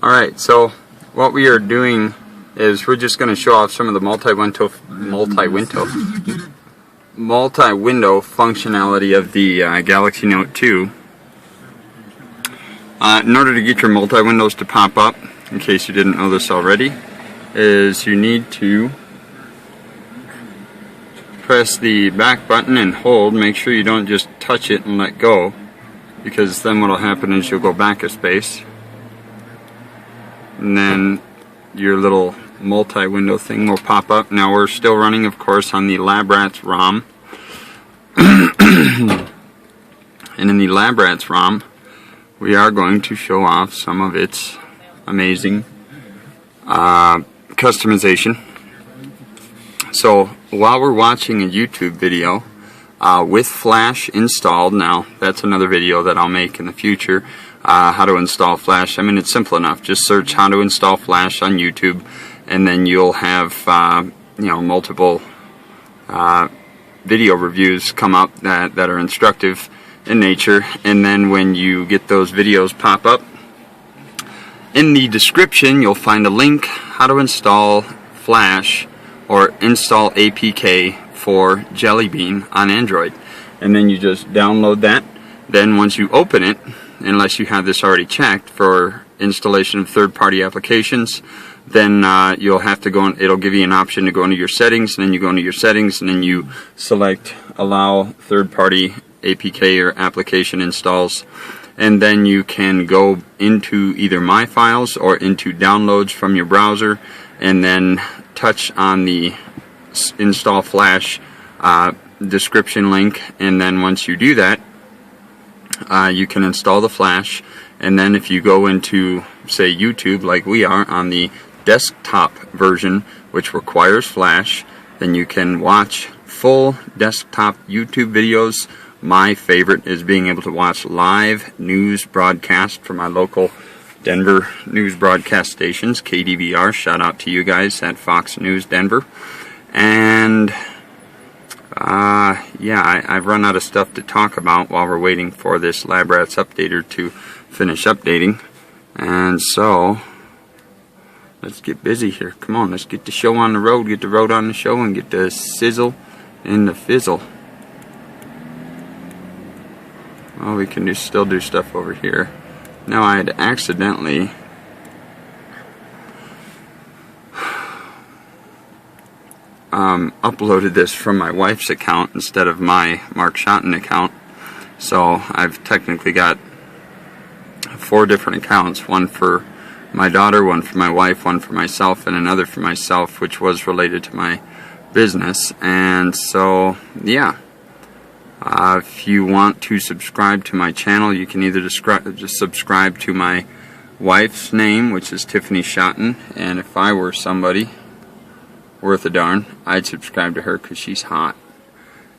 Alright, so what we are doing is we're just going to show off some of the multi-window functionality of the Galaxy Note 2. In order to get your multi-windows to pop up, in case you didn't know this already, is you need to press the back button and hold. Make sure you don't just touch it and let go, because then what will happen is you'll go back a space, and then your little multi-window thing will pop up. Now we're still running, of course, on the LabRats ROM. And in the LabRats ROM, we are going to show off some of its amazing customization. So while we're watching a YouTube video with Flash installed, now that's another video that I'll make in the future, how to install Flash. I mean, it's simple enough. Just search how to install Flash on YouTube, and then you'll have multiple video reviews come up that are instructive in nature. And then when you get those videos pop up, in the description you'll find a link how to install Flash or install APK for Jelly Bean on Android, and then you just download that. Then once you open it, unless you have this already checked for installation of third-party applications, then you'll have to go on, it'll give you an option to go into your settings, and then you go into your settings and then you select allow third-party APK or application installs, and then you can go into either My Files or into downloads from your browser, and then touch on the install Flash description link, and then once you do that, you can install the Flash. And then if you go into, say, YouTube like we are on the desktop version, which requires Flash, then you can watch full desktop YouTube videos. My favorite is being able to watch live news broadcast from my local Denver news broadcast stations, KDVR. Shout out to you guys at Fox News Denver. And yeah, I've run out of stuff to talk about while we're waiting for this LabRats updater to finish updating. And so let's get busy here. Come on, let's get the show on the road, get the road on the show, and get the sizzle and the fizzle. Well, we can still do stuff over here. Now I had accidentally uploaded this from my wife's account instead of my Mark Schotten account. So I've technically got 4 different accounts. One for my daughter, one for my wife, one for myself, and another for myself, which was related to my business. And so, yeah. If you want to subscribe to my channel, you can either just subscribe to my wife's name, which is Tiffany Schotten, and if I were somebody worth a darn, I'd subscribe to her because she's hot.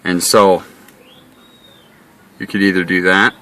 And so you could either do that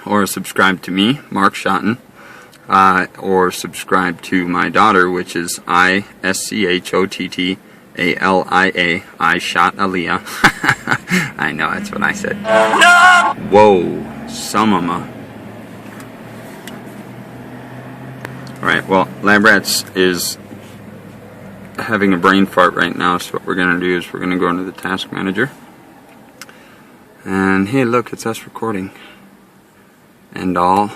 or subscribe to me, Mark Schotten, or subscribe to my daughter, which is ISCHOTTALIA, I shot Aaliyah. I know, that's what I said. Whoa, some Alright, well, LabRats is having a brain fart right now, so what we're going to do is we're going to go into the task manager. And hey, look, it's us recording. And all.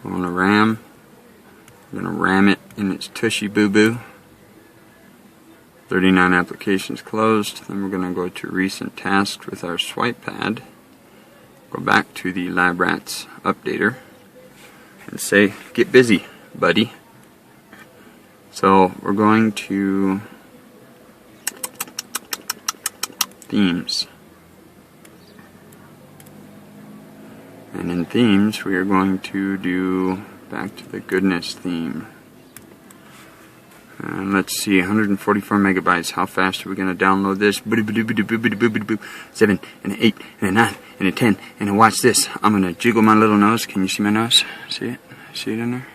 Going to RAM. We're going to ram it in its tushy boo-boo. 39 applications closed. Then we're going to go to recent tasks with our swipe pad. Go back to the LabRats updater and say, get busy, buddy. So we're going to themes. And in themes, we are going to do back to the goodness theme. And let's see, 144 megabytes. How fast are we going to download this? 7 and an 8 and a 9 and a 10. And watch this. I'm going to jiggle my little nose. Can you see my nose? See it? See it in there?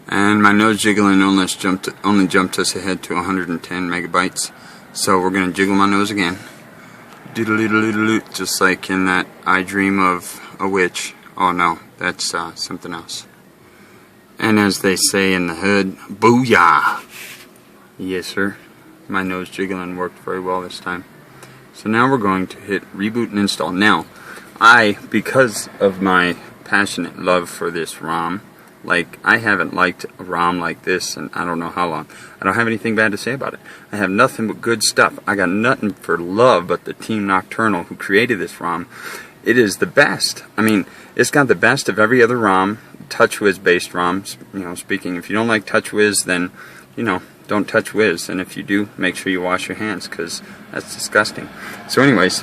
And my nose jiggling only jumped us ahead to 110 megabytes. So we're going to jiggle my nose again. just like in that I Dream of a Witch. Oh no, that's something else. And as they say in the hood, booyah! Yes, sir. My nose jiggling worked very well this time. So now we're going to hit reboot and install. Now, because of my passionate love for this ROM, like, I haven't liked a ROM like this in I don't know how long. I don't have anything bad to say about it. I have nothing but good stuff. I got nothing for love but the team Nocturnal who created this ROM. It is the best. I mean, it's got the best of every other ROM, TouchWiz based ROMs. You know, speaking, if you don't like TouchWiz, then, you know, don't touch Wiz. And if you do, make sure you wash your hands, because that's disgusting. So anyways,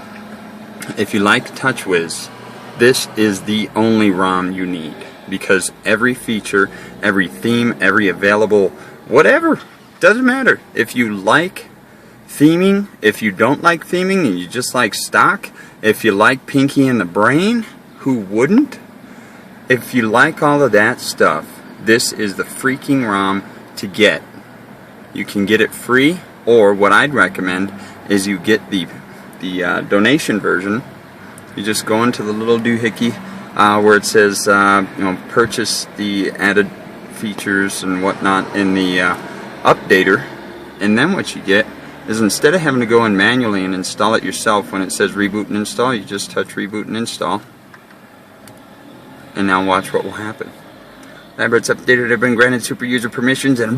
if you like TouchWiz, this is the only ROM you need, because every feature, every theme, every available whatever, doesn't matter. If you like theming, if you don't like theming and you just like stock, if you like Pinky and the Brain, who wouldn't? If you like all of that stuff, this is the freaking ROM to get. You can get it free, or what I'd recommend is you get the donation version. You just go into the little doohickey where it says you know, purchase the added features and whatnot in the updater, and then what you get is, instead of having to go in manually and install it yourself, when it says reboot and install, you just touch reboot and install, and now watch what will happen. Library's updated, have been granted super user permissions, and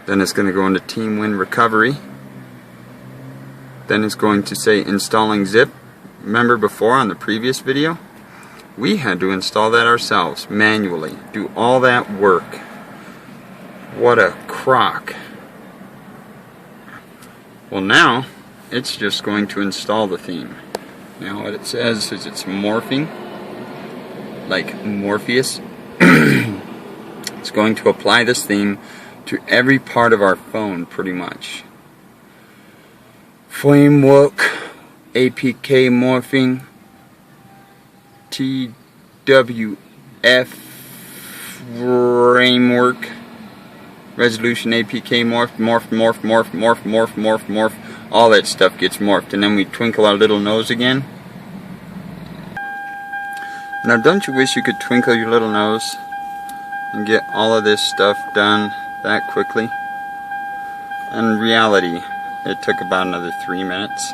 then it's going to go into Team Win Recovery. Then it's going to say installing zip. Remember before on the previous video, we had to install that ourselves manually, do all that work. What a crock. Well, now it's just going to install the theme. Now what it says is it's morphing, like Morpheus. It's going to apply this theme to every part of our phone, pretty much. Framework, APK morphing, TWF framework, resolution, APK morph, all that stuff gets morphed, and then we twinkle our little nose again. Now, don't you wish you could twinkle your little nose and get all of this stuff done that quickly? In reality, it took about another 3 minutes,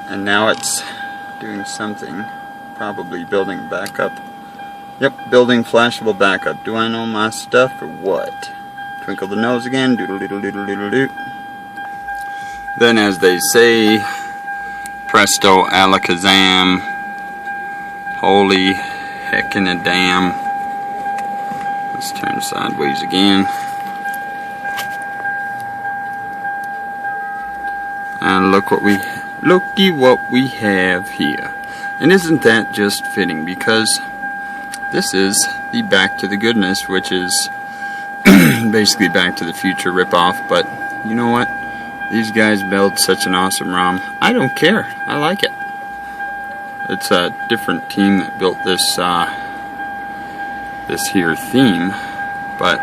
and now it's doing something, probably building backup. Yep, building flashable backup. Do I know my stuff or what? Twinkle the nose again, doodle doodle doodle doodle doo. Then, as they say, presto alakazam, holy heckin' a damn. Let's turn sideways again. And looky what we have here. And isn't that just fitting, because this is the Back to the Goodness, which is basically Back to the Future ripoff, but you know what? These guys built such an awesome ROM. I don't care. I like it. It's a different team that built this this here theme, but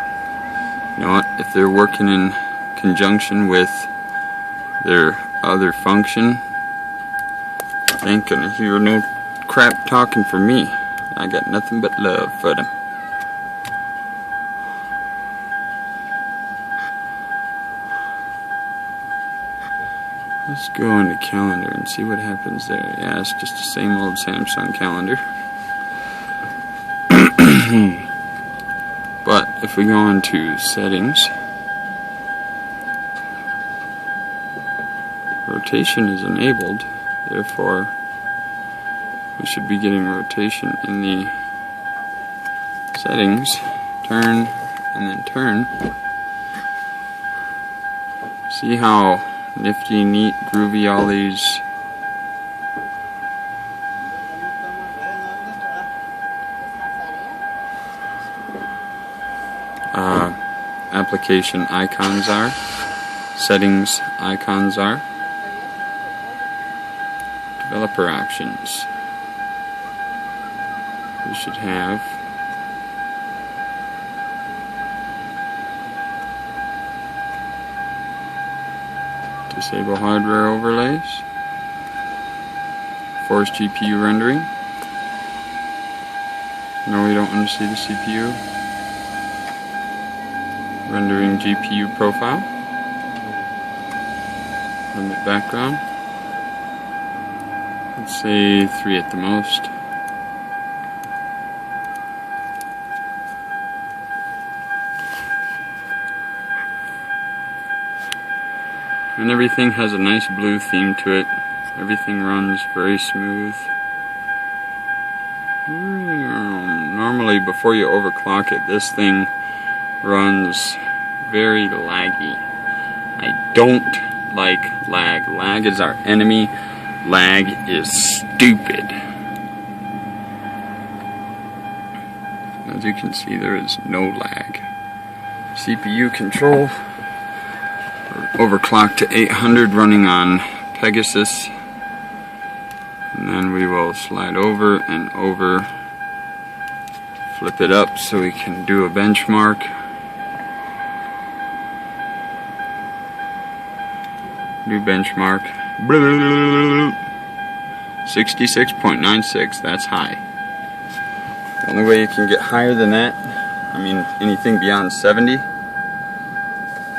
you know what? If they're working in conjunction with their other function, they ain't gonna hear no crap talking from me. I got nothing but love for them. Let's go into calendar and see what happens there. Yeah, it's just the same old Samsung calendar. But if we go into settings, rotation is enabled, therefore we should be getting rotation in the settings, turn, and then turn. See how nifty, neat, groovy all these application icons are, settings icons are, developer options. We should have Disable hardware overlays. Force GPU rendering. No, we don't want to see the CPU. Rendering GPU profile. Limit background. Let's say 3 at the most. And everything has a nice blue theme to it. Everything runs very smooth. Normally, before you overclock it, this thing runs very laggy. I don't like lag. Lag is our enemy. Lag is stupid. As you can see, there is no lag. CPU control. Overclocked to 800 running on Pegasus. And then we will slide over and over. Flip it up so we can do a benchmark. Do benchmark. 66.96, that's high. The only way you can get higher than that, I mean anything beyond 70,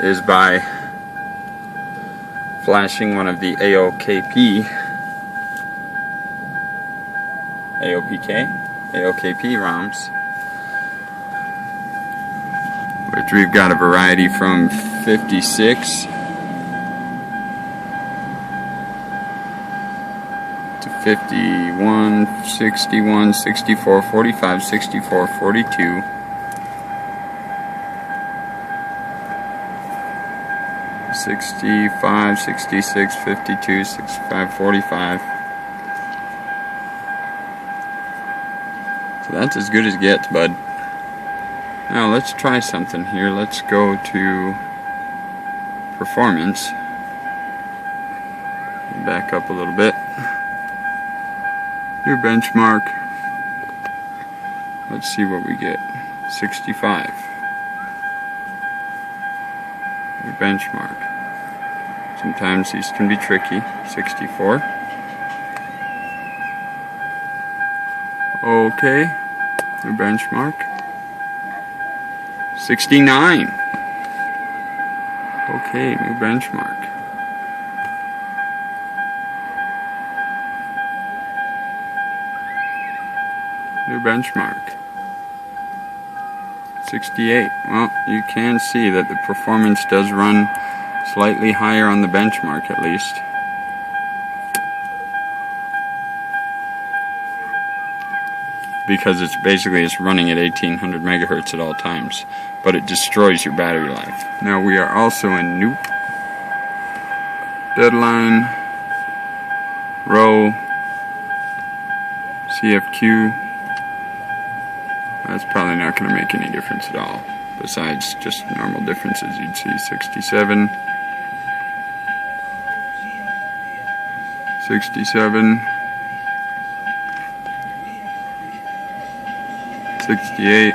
is by flashing one of the AOKP ROMs, which we've got a variety from 56 to 51, 61, 64, 45, 64, 42, 65, 66, 52, 65, 45. So that's as good as it gets, bud. Now let's try something here. Let's go to performance. Back up a little bit. New benchmark. Let's see what we get. 65. New benchmark. Sometimes these can be tricky. 64. Okay. New benchmark. 69. Okay, new benchmark. New benchmark. 68. Well, you can see that the performance does run slightly higher on the benchmark at least. Because it's running at 1800 megahertz at all times, but it destroys your battery life. Now we are also in Noop, Deadline, Row, CFQ. That's probably not going to make any difference at all. Besides just normal differences, you'd see 67, 67, 68,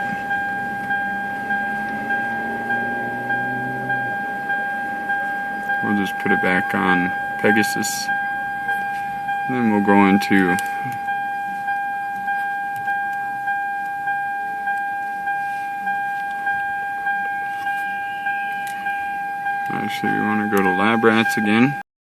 we'll just put it back on Pegasus, and then we'll go into actually we want to go to Lab Rats again.